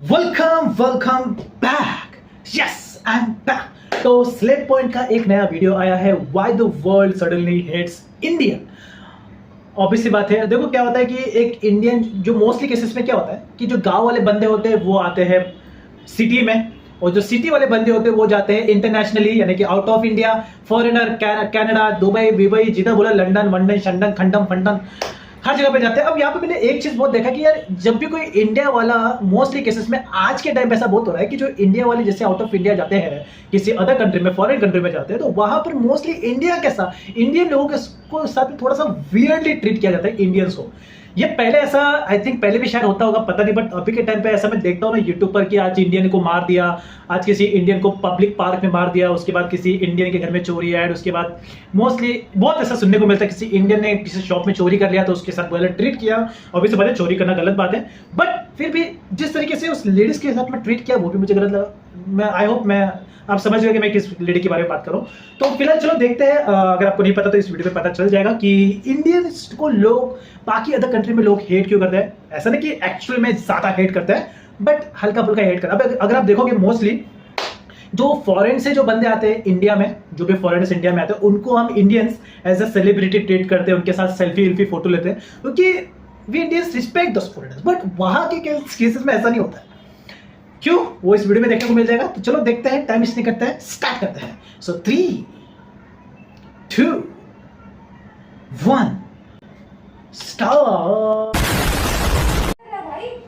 Welcome back. Yes I am back. तो Slayy Point का एक नया वीडियो आया है, why the world suddenly hates India. Obvious सी बात है, देखो क्या होता है कि एक इंडियन जो मोस्टली केसेस में क्या होता है कि जो गांव वाले बंदे होते हैं वो आते हैं सिटी में, और जो सिटी वाले बंदे होते हैं वो जाते हैं इंटरनेशनली, यानी कि out of India. Foreigner Canada, Dubai, Dubai, जितना बोला, लंदन वंडन शंडन खंडम फंडन, हर जगह पे जाते हैं। अब यहाँ पे मैंने एक चीज बहुत देखा कि यार जब भी कोई इंडिया वाला, मोस्टली केसेस में आज के टाइम पे ऐसा बहुत हो रहा है कि जो इंडिया वाले जैसे आउट ऑफ इंडिया जाते हैं, किसी अदर कंट्री में, फॉरेन कंट्री में जाते हैं, तो वहां पर मोस्टली इंडिया के साथ, इंडियन लोगों के साथ थोड़ा सा वियर्डली ट्रीट किया जाता है इंडियंस को। ये पहले ऐसा, आई थिंक पहले भी शायद होता होगा, पता नहीं, बट अभी के टाइम पे ऐसा मैं देखता हूँ ना यूट्यूब पर कि आज इंडियन को मार दिया, आज किसी इंडियन को पब्लिक पार्क में मार दिया, उसके बाद किसी इंडियन के घर में चोरी है, उसके बाद मोस्टली बहुत ऐसा सुनने को मिलता है किसी इंडियन ने किसी शॉप में चोरी कर लिया तो उसके साथ गलत ट्रीट किया। ऑब्वियसली बात है, चोरी करना गलत बात है, बट फिर भी जिस तरीके से उस लेडीज के साथ में ट्रीट किया वो भी मुझे गलत लगा। मैं आई होप मैं आप समझ गए कि मैं किस लेडी के बारे में बात कर रहा हूँ। तो फिलहाल चलो देखते हैं, अगर आपको नहीं पता तो इस वीडियो में पता चल जाएगा कि इंडियंस को लोग बाकी अदर कंट्री में लोग हेट क्यों करते हैं। ऐसा नहीं कि एक्चुअल में ज्यादा हेट करते हैं, बट हल्का फुल्का हेट करते हैं। अब अगर आप देखोगे मोस्टली जो फॉरेन से जो बंदे आते हैं इंडिया में, जो भी फॉरेनर्स इंडिया में आते हैं, उनको हम Indians as a celebrity treat करते हैं, उनके साथ सेल्फी फोटो लेते हैं, क्योंकि we Indians respect those foreigners. But वहां के केसेस में ऐसा नहीं होता है। क्यों, वो इस वीडियो में देखने को मिल जाएगा। तो चलो देखते हैं, टाइम वेस्ट नहीं करते हैं, स्टार्ट करते हैं। सो 3, 2, 1 स्टार्ट।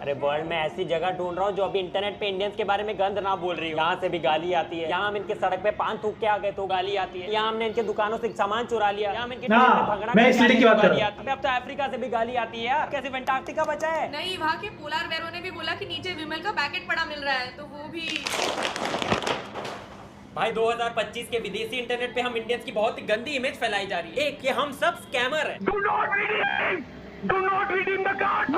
अरे वर्ल्ड में ऐसी जगह ढूंढ रहा हूँ जो अभी इंटरनेट पे इंडियंस के बारे में गंद ना बोल रही हो। यहाँ से भी गाली आती है, यहाँ हम इनके सड़क पे पान थूक के आ गए तो गाली आती है, यहाँ हमने इनके दुकानों से सामान चुरा लिया, यहाँ हम इनके ट्रेन में भगड़ा मैं इस लड़की की बात कर रहा हूँ। अब तो अफ्रीका से भी गाली आती है यार। कैसे अंटार्कटिका बचा है? नहीं, वहाँ के पोलार बेरों ने भी बोला कि नीचे विमल का पैकेट पड़ा मिल रहा है, तो वो भी। भाई 2025 के विदेशी इंटरनेट पे हम इंडियंस की बहुत ही गंदी इमेज फैलाई जा रही है। एक ये हम सब स्कैमर हैं। Do not redeem the card.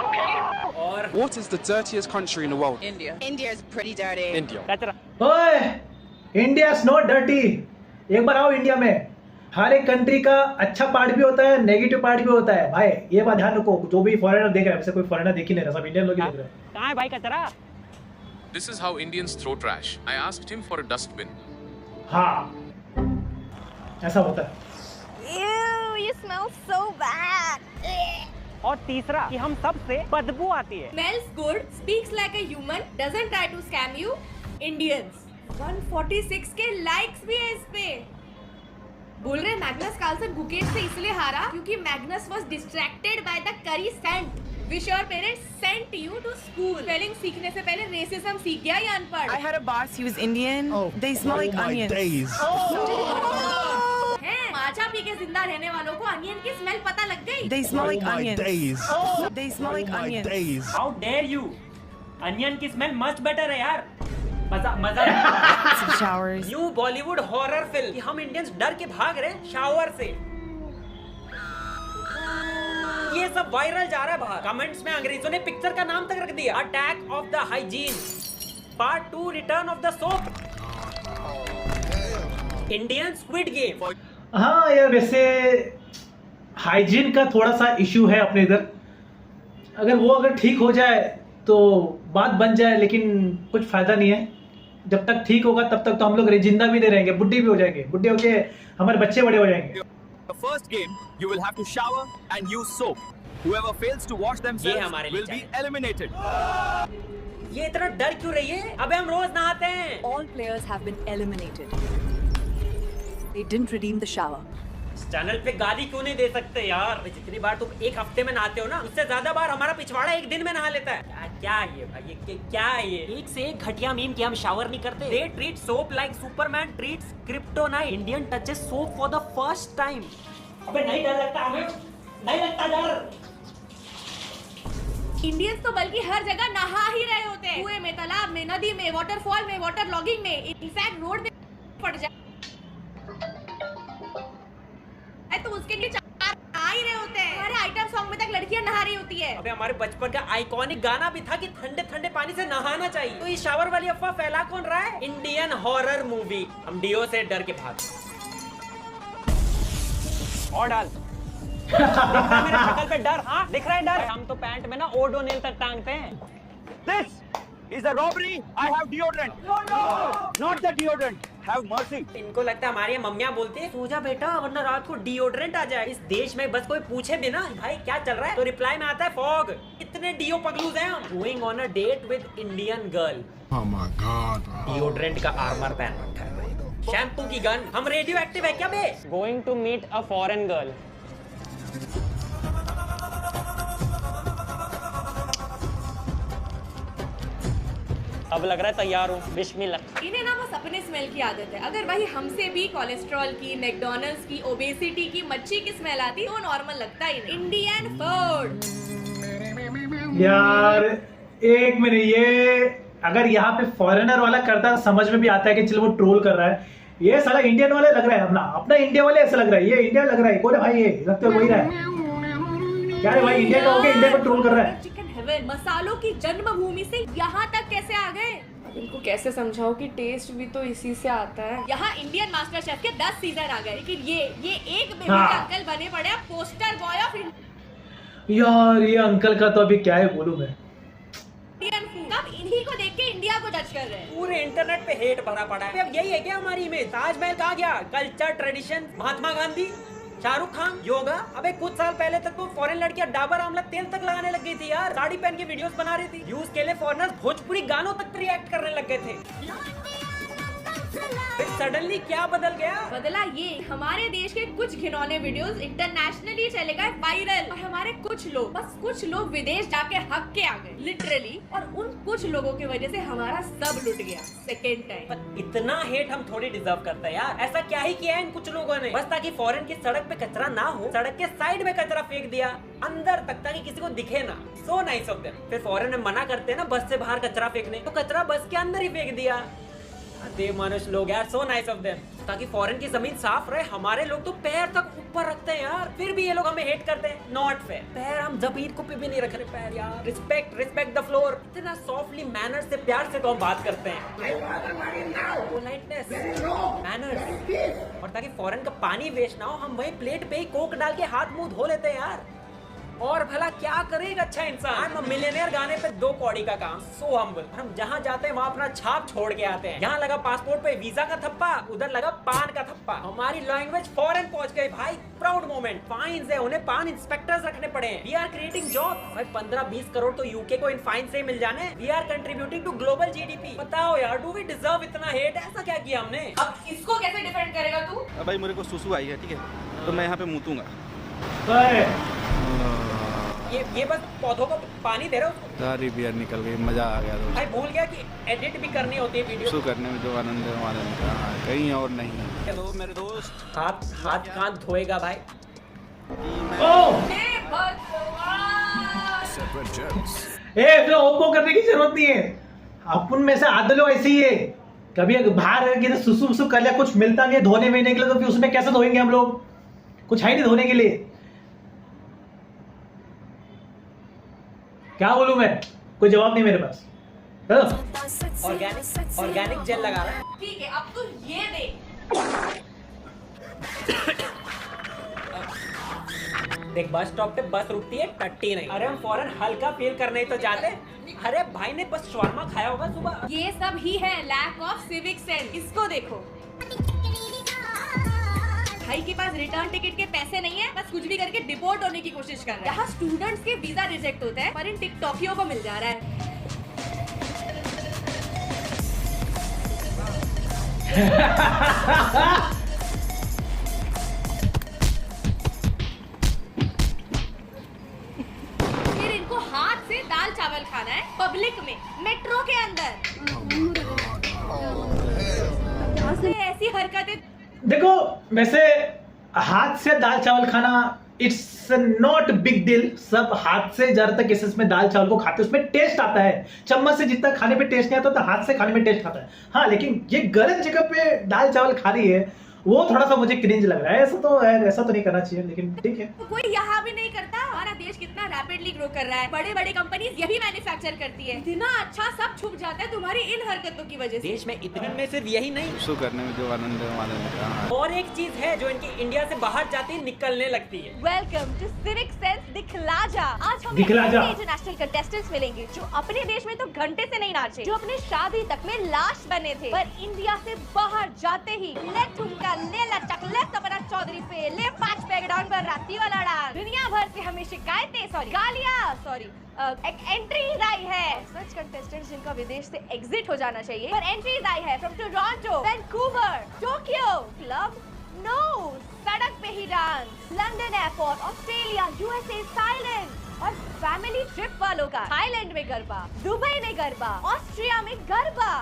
और What is the dirtiest country in the world? India. India is pretty dirty. India. कचरा। ओए, इंडिया इज नॉट डर्टी। एक बार आओ इंडिया में, हर एक कंट्री का अच्छा पार्ट भी होता है, नेगेटिव पार्ट भी होता है। भाई ये बात ध्यान रखो, जो भी फॉरेनर देख रहे हैं, वैसे कोई फॉरेनर देख ही नहीं रहा, सब इंडियन लोग ही देख रहे हैं। कहाँ है भाई कचरा? This is how Indians throw trash. I asked him for a dustbin. हाँ, ऐसा होता है। Ew, you smell so bad. और तीसरा कि हम सब से बदबू आती है। Smells good, speaks like a human, doesn't try to scam you. Indians. 146 के likes भी है इस पे। बोल रहे मैग्नस कार्लसन गुकेश से इसलिए हारा क्योंकि Magnus was distracted by the curry scent. Wish your parents sent you to school. Spelling सीखने से पहले racism सीख गया या अनपढ़? I had a boss, he was Indian. They smell like onions. हैं, माचा पी के जिंदा रहने वालों को अनियन की स्मेल पता लग गई। They smell like onions. They smell like onions. How dare you? Onion की स्मेल मच बेटर है यार। मजा मजा। Lots of showers. New Bollywood horror film कि हम इंडियंस डर के भाग रहे हैं शावर से। ये सब वायरल जा रहा है बाहर। कमेंट्स में अंग्रेजों ने पिक्चर का नाम तक रख दिया, attack of the hygiene part 2 return of the soap. Indian squid game. हाँ यार, वैसे हाइजीन का थोड़ा सा इशू है अपने इधर। अगर वो अगर ठीक हो जाए तो बात बन जाए, लेकिन कुछ फायदा नहीं है। जब तक ठीक होगा तब तक तो हम लोग जिंदा भी नहीं रहेंगे, बुड्ढे भी हो जाएंगे, बुड्ढे होके हमारे बच्चे बड़े हो जाएंगे। The first game, you will have to shower and use soap. Whoever fails to wash themselves हमारे लिए will be eliminated. ये इतना डर क्यों रही है? अबे हम रोज नहाते हैं। All players have been eliminated. They didn't redeem the shower. इस चैनल पे गाली क्यों नहीं दे सकते यार? जितनी बार तुम एक हफ्ते में नहाते हो ना, उससे ज्यादा बार हमारा पिछवाड़ा एक दिन में नहा लेता है। क्या है ये भाई? ये क्या है ये? एक से एक घटिया मीम कि हम शावर नहीं करते। They treat soap like Superman treats kryptonite. Indian touches soap for the first time. अबे नहीं डर लगता हमें? नहीं लगता डर? इंडियंस तो बल्कि हर जगह नहा ही रहे होते हैं, कुएं में, तालाब में, नदी में, वाटरफॉल में, वाटर लॉगिंग में, इनफैक्ट रोड में पड़ जाए तो उसके लिए चार आ ही रहे होते हैं। हमारे आइटम सॉन्ग में तक लड़कियां नहा रही होती है। अबे हमारे बचपन का आइकॉनिक गाना भी था कि ठंडे ठंडे पानी से नहाना चाहिए। तो ये शावर वाली अफवाह फैला कौन रहा है? Indian horror movie. हम डीओ से डर के भाग। और डाल। दिख रहा है मेरे शक्ल पे डर? हाँ दिख रहा है डर। हम तो पैंट में ना ओडोनिल तक टांगते हैं। This Is a robbery? I have deodorant. No, not the deodorant. Have mercy. इनको लगता है हमारी मम्मियाँ बोलती है सो जा बेटा वरना रात को डिओड्रेंट आ जाए। इस देश में बस कोई पूछे भी ना भाई क्या चल रहा है तो रिप्लाई में आता है फॉग। इतने डिओ पगलूज हैं हम। Going on a date with Indian girl. Oh my God. Deodorant का आर्मर पहन रखा है भाई। शैम्पू की गन। हम रेडियो एक्टिव है क्या बे? Going to meet a foreign girl. अब लग रहा है तैयार हूँ। Wish me luck. इन्हें ना बस अपने स्मेल की आदत है। अगर भाई हमसे भी कोलेस्ट्रॉल की, मैकडॉनल्ड्स की, ओबेसिटी की, मच्छी की स्मेल आती तो नॉर्मल लगता ही नहीं। Indian food. यार एक मिनट, ये अगर यहाँ पे फॉरेनर वाला करता समझ में भी आता है कि चलो वो ट्रोल कर रहा है। ये साला इंडियन वाले लग रहा है, अपना अपना इंडिया वाले ऐसा लग रहा है। ये इंडिया लग रहा है। कौन है भाई? ये लगता है वही रहा है। क्या है भाई? इंडिया का हो गया, इंडिया को ट्रोल कर रहा है। मसालों की जन्मभूमि से यहाँ तक कैसे आ गए? अब इनको कैसे समझाओ कि टेस्ट भी तो इसी से आता है। यहाँ इंडियन मास्टर शेफ के 10 सीजन आ गए, लेकिन ये एक बेबी हाँ। अंकल बने पड़े हैं पोस्टर बॉय ऑफ यार ये अंकल का तो अभी क्या है बोलूं मैं। Indian food. अब इन्हीं को देख के इंडिया को जज कर रहे हैं। पूरे इंटरनेट पे हेट भरा पड़ा है। अब यही है क्या हमारी इमेज? ताजमहल कहाँ गया? Culture, tradition, Mahatma Gandhi, Shahrukh Khan, yoga. अबे कुछ साल पहले तक तो फॉरेन लड़कियां डाबर आंवला तेल तक लगाने लग गई थी यार। साड़ी पहन के वीडियोस बना रही थी। व्यूज के लिए फॉरेनर्स भोजपुरी गानों तक रिएक्ट करने लग गए थे। फिर सडनली क्या बदल गया? बदला ये, हमारे देश के कुछ घिनौने वीडियोस इंटरनेशनली चले गए वायरल और हमारे कुछ लोग, बस कुछ लोग विदेश जाके हक के आ गए लिटरली। और उन कुछ लोगों की वजह से हमारा सब लुट गया सेकेंड टाइम। पर इतना हेट हम थोड़ी डिजर्व करते हैं यार। ऐसा क्या ही किया है इन कुछ लोगों ने? बस ताकि फॉरेन की सड़क पे कचरा ना हो, सड़क के साइड में कचरा फेंक दिया अंदर तक ताकि किसी को दिखे ना। So nice of them. फिर फॉरेन में मना करते हैं ना बस से बाहर कचरा फेंकने, तो कचरा बस के अंदर ही फेंक दिया। देव मनुष्य लोग यार, सो नाइस ऑफ देम। ताकि फॉरेन की जमीन साफ रहे। हमारे लोग तो पैर तक ऊपर रखते हैं यार, फिर भी ये लोग हमें हेट करते हैं। Not fair. पैर हम जमीन को भी नहीं रख रहे पैर यार। Respect the floor. इतना सॉफ्टली मैनर्स से, प्यार से तो हम बात करते हैं। Politeness, manners. और ताकि फॉरेन का पानी वेस्ट ना हो, हम वही प्लेट पे ही कोक डाल के हाथ मुंह धो लेते हैं यार। और भला क्या करेगा अच्छा इंसान? मिलियनेयर गाने पे 2 कौड़ी का काम। So humble. हम जहाँ जाते हैं वहाँ अपना छाप छोड़ के आते हैं। यहाँ लगा पासपोर्ट पे वीजा का थप्पा, उधर लगा पान का थप्पा। हमारी लैंग्वेज फॉरेन पहुँच गई भाई। Proud moment. फाइन्स है, उन्हें पान इंस्पेक्टर्स रखने पड़े हैं। वी आर क्रिएटिंग जॉब भाई। 15-20 करोड़ तो यूके को इन फाइन से ही मिल जाने। We are contributing to global GDP. बताओ यार, डू वी डिजर्व इतना हेट? ऐसा क्या किया हमने? अब इसको कैसे डिफेंड करेगा तू? भाई मेरे को सुसु आई है, ठीक है, तो मैं यहाँ पे मूतूंगा। ये बस पौधों को पानी दे रहे हो। सारी बियर निकल गई, मजा आ गया दोस्त। भाई भूल गया कि एडिट भी करनी होती है वीडियो। शुरू करने में जो आनंद है हमारे में कहीं और नहीं। हेलो मेरे दोस्त। हाथ कान धोएगा भाई। ओपो करने की जरूरत नहीं है। अपन में से आधे लोग ऐसे ही है। कभी बाहर रह के सुसु वसु कर लिया, कुछ मिलता नहीं है धोने में के लिए, तो फिर उसमें कैसे धोएंगे हम लोग? कुछ है नहीं धोने के लिए। क्या बोलूं मैं? कोई जवाब नहीं मेरे पास। ऑर्गेनिक जेल लगा रहा है। ठीक है, अब तू ये देख। देख बस स्टॉप पे बस रुकती है, टट्टी नहीं। अरे हम फॉरेन हल्का फील करने ही तो जाते। अरे भाई ने बस शवारमा खाया होगा सुबह। ये सब ही है लैक ऑफ सिविक सेंस। इसको देखो, भाई के पास रिटर्न टिकट के पैसे नहीं है, बस कुछ भी करके डिपोर्ट होने की कोशिश कर रहा है। यहाँ स्टूडेंट्स के वीजा रिजेक्ट होते हैं, पर इन टिकटॉकियों को मिल जा रहा है। फिर इनको हाथ से दाल चावल खाना है पब्लिक में, मेट्रो के अंदर। ऐसी हरकतें देखो, वैसे हाथ से दाल चावल खाना इट्स नॉट बिग डील। सब हाथ से ज्यादातर केसेस में दाल चावल को खाते हैं, उसमें टेस्ट आता है। चम्मच से जितना खाने पे टेस्ट नहीं आता, तो हाथ से खाने में टेस्ट आता है। हाँ, लेकिन ये गलत जगह पे दाल चावल खा रही है, वो थोड़ा सा मुझे क्रिंज लग रहा है। ऐसा तो नहीं करना चाहिए, लेकिन ठीक है। तो कोई यहाँ भी नहीं करता। हमारा देश कितना रैपिडली ग्रो कर रहा है, बड़े बड़े कंपनीज यही मैन्युफैक्चर करती है। इतना अच्छा सब छुप जाता है तुम्हारी इन हरकतों की वजह से। देश में इतने में सिर्फ यही नहीं, शुरू करने में जो आनंद है हमारे में। और एक चीज है जो इनकी इंडिया से बाहर जाती निकलने लगती है। Welcome to Civic Sense दिखला जा। आज हमें दिखला जा। इंटरनेशनल कंटेस्टेंट्स मिलेंगे जो अपने देश में तो घंटे से नहीं नाचे, जो अपने शादी तक में लाश बने थे, पर इंडिया से बाहर जाते ही ले ठुमका, ले लचक, ले सपना चौधरी पे, ले 5 पैक डाउन पर राती वाला डांस। दुनिया भर से हमें शिकायतें, गालियां, एक एंट्रीज आई है। सच कंटेस्टेंट्स जिनका विदेश से एग्जिट हो जाना चाहिए, पर एंट्रीज आई है from Toronto, Vancouver, Tokyo, club no, सड़क पे ही dance, London airport, Australia, USA silent, और फैमिली ट्रिप वालों का थाईलैंड में गरबा, दुबई में गरबा, ऑस्ट्रिया में garba.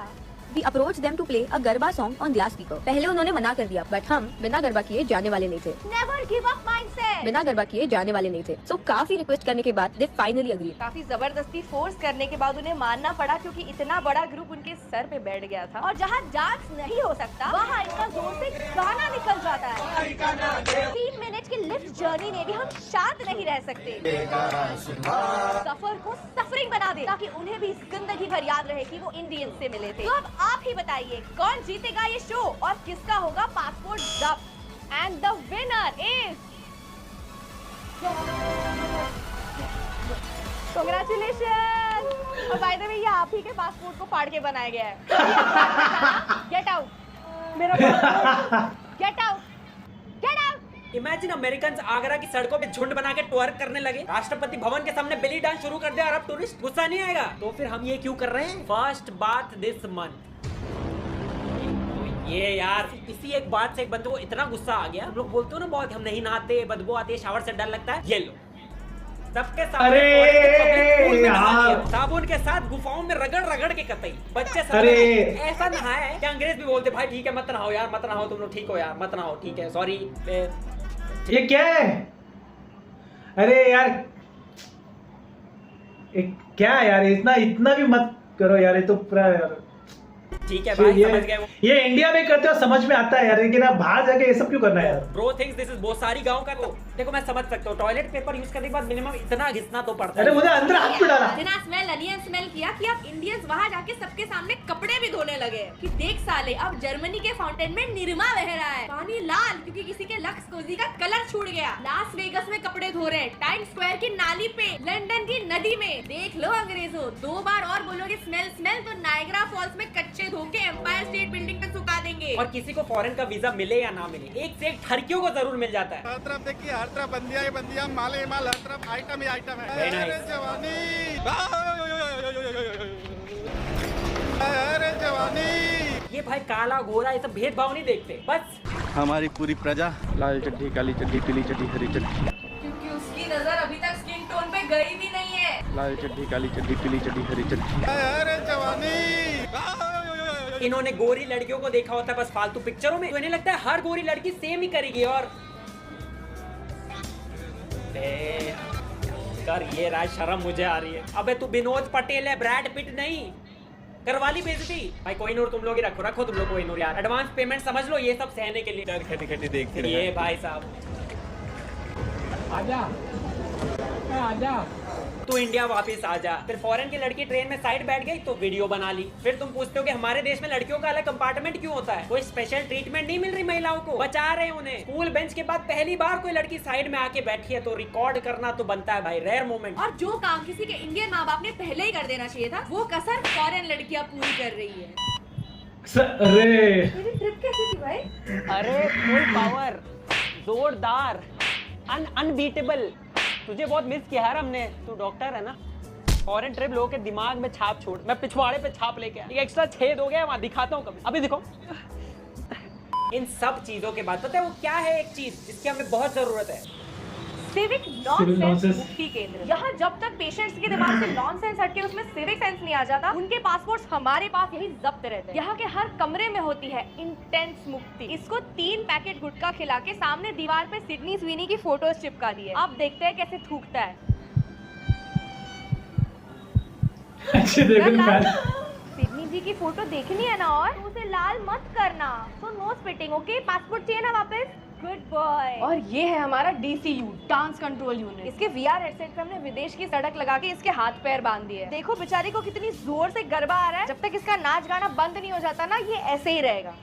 We approached them to play a Garba song on glass speaker. पहले उन्होंने मना कर दिया, बट हम बिना गरबा किए जाने वाले नहीं थे। Never give up mindset. बिना गरबा किए जाने वाले नहीं थे। So काफी रिक्वेस्ट करने के बाद they finally agreed. काफी जबरदस्ती फोर्स करने के बाद उन्हें मानना पड़ा, क्योंकि इतना बड़ा ग्रुप उनके सर पे बैठ गया था। और जहाँ डांस नहीं हो सकता, वहाँ इतना जोर से गाना निकल जाता है। 3 मिनट की लिफ्ट जर्नी में भी हम शांत नहीं रह सकते। सफर को सफरिंग बना दे, ताकि उन्हें भी जिंदगी भर याद रहे कि वो इंडियंस से मिले थे। तो अब आप ही बताइए, कौन जीतेगा ये शो और किसका होगा पासपोर्ट जब्त? And the winner is congratulation. और बाय द वे ये आप ही के पासपोर्ट को फाड़ के बनाया गया है। गेट आउट मेरा get out, get out. Imagine American Agra की सड़कों पे झुंड बना के ट्वर्क करने लगे, राष्ट्रपति भवन के सामने बेली डांस शुरू कर दिया, और अब टूरिस्ट गुस्सा नहीं आएगा? तो फिर हम ये क्यों कर रहे हैं? फर्स्ट बात दिस मंथ। ये यार इसी एक बात से एक बंदे को इतना गुस्सा आ गया। हम लोग बोलते हो ना बहुत, हम नहीं नहाते, बदबू आती है, शावर से डर लगता है। ये लो सबके सामने साबुन के साथ गुफाओं में रगड़ रगड़ के कतई बच्चे ऐसा नहाए कि अंग्रेज भी बोलते भाई ठीक है मत नहाओ यार, मत नहाओ, तुम लोग ठीक हो यार, मत नहाओ, ठीक है, सॉरी। ये क्या है? अरे यार क्या यार, इतना भी मत करो यार, ये तो पूरा यार ठीक है भाई, समझ गए वो। ये इंडिया में करते हो समझ में आता है यार, लेकिन आप बाहर जाके ये सब क्यों करना है यार? ब्रो थिंक्स दिस इज बहुत सारी गांव का। तो देखो मैं समझ सकता हूँ, टॉयलेट पेपर यूज करने के बाद मिनिमम इतना घिसना तो पड़ता है। अरे मुझे अंदर हाथ पे डाला। इतना स्मेल अनियन स्मेल किया कि अब इंडियंस वहाँ जाके सबके सामने कपड़े भी धोने लगे कि देख साले, अब जर्मनी के फाउंटेन में निरमा बह रहा है, पानी लाल क्योंकि किसी के लक्स कोजी का कलर छूट गया। लास वेगस में कपड़े धो रहे हैं, टाइम स्क्वायर की नाली पे, लंदन की नदी में। देख लो अंग्रेजों, 2 बार और बोलोगे स्मेल स्मेल तो नायग्रा फॉल्स में कच्चे धो के एम्पायर स्टेट बिल्डिंग पे सुखा देंगे। और किसी को फॉरेन का वीजा मिले या ना मिले, एक से एक ठरकियों को जरूर मिल जाता है। हर तरफ देखिए, हर तरफ बंदियां ही बंदियां, माल ही माल, हर तरफ आइटम ही आइटम है। अरे जवानी, अरे जवानी। ये भाई काला गोरा ये सब भेदभाव नहीं देखते, बस हमारी पूरी प्रजा लाल चड्डी, काली चड्डी, पीली चड्डी, हरी चड्डी, क्योंकि उसकी नजर अभी तक स्किन टोन पे गई भी नहीं है। लाल चड्डी, काली चड्डी, पीली चड्डी, हरी चड्डी। अरे जवानी। इन्होंने गोरी लड़कियों को देखा होता है बस फालतू पिक्चरों में, तो इन्हें लगता है हर गोरी लड़की सेम ही करेगी। और कर ये राज शर्म मुझे आ रही है। अबे तू विनोद पटेल है, ब्रैड पिट नहीं। करवाली बेइज्जती भाई। कोई नूर तुम लोग ही रखो तुम लोग कोई नूर यार, एडवांस पेमेंट समझ लो ये सब सहने के लिए। खटी खटी देखते रहे। ये भाई साहब आजा तू इंडिया वापस आ जा। फिर फॉरेन की लड़की ट्रेन में साइड बैठ गई तो वीडियो बना ली। फिर तुम पूछते हो कि हमारे देश में लड़कियों का अलग कंपार्टमेंट क्यों होता है? कोई स्पेशल ट्रीटमेंट नहीं मिल रही महिलाओं को, बचा रहे उन्हें। स्कूल बेंच के बाद पहली बार कोई लड़की साइड में आके बैठी है तो रिकॉर्ड करना तो बनता है भाई, रेयर मोमेंट। और जो काम किसी के इंडियन माँ बाप ने पहले ही कर देना चाहिए था, वो कसर फॉरेन लड़कियां पूरी कर रही है। अरे मेरी ट्रिप कैसी थी भाई? अरे फुल पावर, जोरदार, अनबीटेबल। तुझे बहुत मिस किया यार हमने, तू डॉक्टर है ना। फॉरेन ट्रिप लोगों के दिमाग में छाप छोड़, मैं पिछवाड़े पे छाप लेके आया, एक एक्स्ट्रा छेद हो गया वहाँ, दिखाता हूँ कभी, अभी दिखो। इन सब चीजों के बाद पता है वो क्या है? एक चीज जिसकी हमें बहुत जरूरत है, सिविक नॉनसेंस मुक्ति केंद्र। यहाँ जब तक पेशेंट्स के दिमाग से नॉनसेंस हटके उसमें सिविक सेंस नहीं आ जाता, उनके पासपोर्ट्स हमारे पास यही जब्त रहते हैं। यहाँ के हर कमरे में होती है इंटेंस मुक्ति। इसको 3 पैकेट गुटखा खिला के सामने दीवार पे सिडनी स्वीनी की फोटोज चिपका दी है। अब देखते हैं कैसे थूकता है। सिडनी जी की फोटो देखनी है ना, और तो उसे लाल मत करना। तो नो स्पिटिंग, ओके? पासपोर्ट चाहिए ना वापस? Good boy. और ये है हमारा DCU, डांस कंट्रोल यूनिट। इसके VR हेडसेट पे हमने विदेश की सड़क लगा के इसके हाथ पैर बांध दिए। देखो बेचारी को कितनी जोर से गरबा आ रहा है। जब तक इसका नाच गाना बंद नहीं हो जाता ना, ये ऐसे ही रहेगा।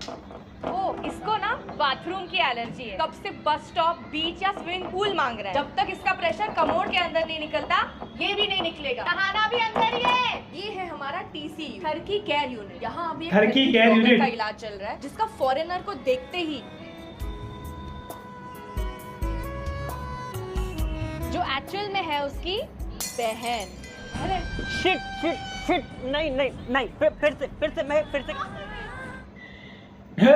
ओ, इसको ना बाथरूम की एलर्जी है। कब से बस स्टॉप, बीच या स्विमिंग पूल मांग रहा है। जब तक इसका प्रेशर कमोड के अंदर नहीं निकलता, ये भी नहीं निकलेगा। नहाना भी अंदर ही है। ये है हमारा TCU, थर्की केयर यूनिट। यहाँ अभी एक थर्की केयर यूनिट का इलाज चल रहा है, जिसका फॉरेनर को देखते ही जो एक्चुअल में है उसकी बहन। अरे शिट नहीं नहीं नहीं, फिर से हे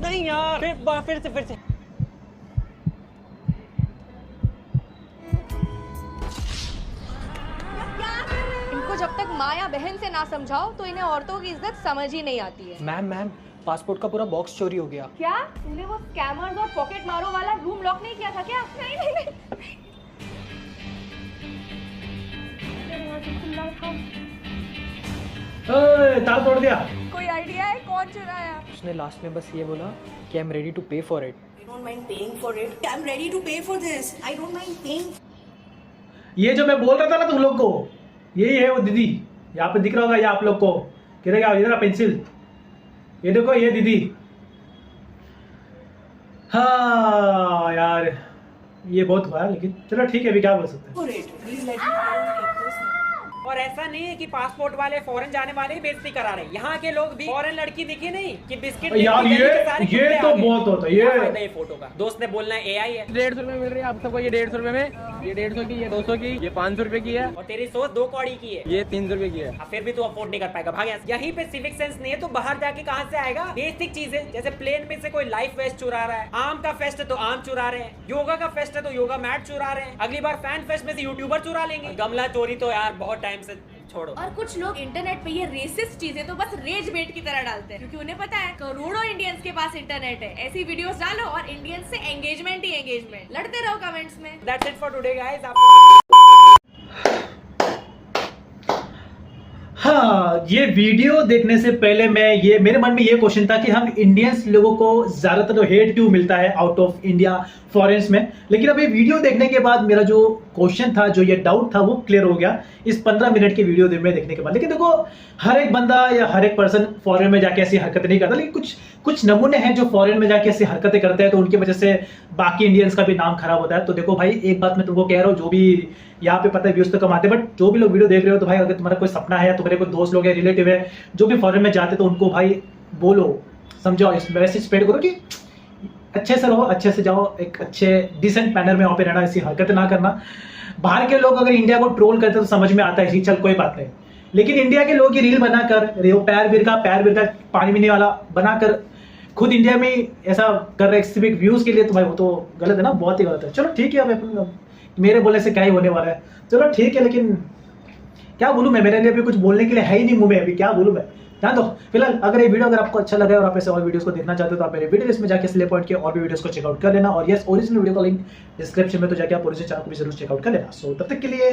नहीं यार, फिर से इनको जब तक माँ या बहन से ना समझाओ तो इन्हें औरतों की इज्जत समझ ही नहीं आती है। मैम पासपोर्ट का पूरा बॉक्स चोरी हो गया। क्या तूने वो स्कैमर्स और पॉकेट मारो वाला रूम लॉक नहीं किया था क्या? नहीं। ताला तोड़ दिया। कोई आइडिया है कौन चुराया? उसने लास्ट में बस ये बोला कि आई एम रेडी टू पे for it. I don't mind paying for it. I'm ready to pay for this. I don't mind paying. ये जो मैं बोल रहा था ना तुम लोग को, यही है वो दीदी। यहाँ पे दिख रहा होगा ये आप लोग को। गिरेगा इधर पेंसिल, ये देखो ये दीदी। हाँ यार ये बहुत हुआ है, लेकिन चलो ठीक है, अभी क्या बोल सकते हैं। For it. Please let me get this. और ऐसा नहीं है कि पासपोर्ट वाले फॉरेन जाने वाले ही बेइज्जती करा रहे हैं। यहाँ के लोग भी फॉरेन लड़की दिखी नहीं कि बिस्किट यार ये तो बहुत होता है। ये फोटो का दोस्त ने बोलना है AI है। 150 रुपए मिल रही है आप सबको। ये 150 रुपए में, ये 150 की, ये 200 की, ये 500 रुपए की है, और तेरी सोच 2 कौड़ी की है। ये 300 रुपए की है। अब फिर भी तू अफोर्ड नहीं कर पाएगा, भाग यहाँ से। यहीं पे सिविक सेंस नहीं है तो बाहर जाके कहाँ से आएगा? बेसिक चीजें जैसे प्लेन में से कोई लाइफ वेस्ट चुरा रहा है, आम का फेस्ट है तो आम चुरा रहे हैं, योगा का फेस्ट है तो योगा मैट चुरा रहे हैं, अगली बार फैन फेस्ट में से यूट्यूबर चुरा लेंगे। गमला चोरी तो यार बहुत टाइम से छोड़ो। और कुछ लोग इंटरनेट पे ये रेसिस्ट चीजें तो बस रेज बेट की तरह डालते हैं, क्योंकि उन्हें पता है करोड़ों इंडियंस के पास इंटरनेट है। ऐसी वीडियोस डालो और इंडियंस से एंगेजमेंट ही एंगेजमेंट। लड़ते रहो कमेंट्स में। That's it for today guys। हाँ, ये वीडियो देखने से पहले मेरे मन में ये क्वेश्चन था कि हम इंडियंस लोगों को ज्यादातर तो हेट क्यों मिलता है आउट ऑफ इंडिया फॉरेन्स में। लेकिन अब ये वीडियो देखने के बाद मेरा जो क्वेश्चन था, जो ये डाउट था, वो क्लियर हो गया इस 15 मिनट की वीडियो में देखने के बाद। लेकिन देखो हर एक बंदा या हर एक पर्सन फॉरेन में जाके ऐसी हरकतें नहीं करता, लेकिन कुछ नमूने हैं जो फॉरेन में जाके ऐसी हरकतें करते हैं तो उनकी वजह से बाकी इंडियंस का भी नाम खराब होता है। तो देखो भाई, एक बात मैं तुमको कह रहा हूँ, जो भी यहाँ पे पता है व्यूज तो कमाते हैं, बट जो भी लोग वीडियो देख रहे हो तो भाई अगर तुम्हारा कोई सपना है, तुम्हारे कोई दोस्त लोग हैं, रिलेटिव है जो भी फॉरेन में जाते, तो उनको भाई बोलो, समझाओ, इस मैसेज स्प्रेड करो कि अच्छे से रहो, अच्छे से जाओ, एक अच्छे डिसेंट मैनर में वहाँ पे रहना, ऐसी हरकतें ना करना। बाहर के लोग अगर इंडिया को ट्रोल करते तो समझ में आता है, चल कोई बात नहीं, लेकिन इंडिया के लोग ये रील बनाकर पैर बिरका पानी में वाला बनाकर खुद इंडिया में ऐसा कर रहे सिर्फ व्यूज के लिए, तो भाई वो तो गलत है ना, बहुत ही गलत है। चलो ठीक है, अब मेरे बोलने से क्या ही होने वाला है, चलो ठीक है, लेकिन क्या बोलूं मैं, मेरे लिए भी कुछ बोलने के लिए है ही नहीं मुंह में, अभी क्या बोलूं मैं, ध्यान दो। फिलहाल अगर ये वीडियो अगर आपको अच्छा लगा और आप ऐसे और वीडियोस को देखना चाहते हो तो आप मेरे वीडियो लिस्ट में जाके स्लेप पॉइंट के और भी वीडियोस को चेकआउट कर लेना। और यस, ओरिजिनल वीडियो का लिंक डिस्क्रिप्शन में, तो जाके आप ओरिजिनल चैनल को भी जरूर चेकआउट कर लेना। सो तब तक के लिए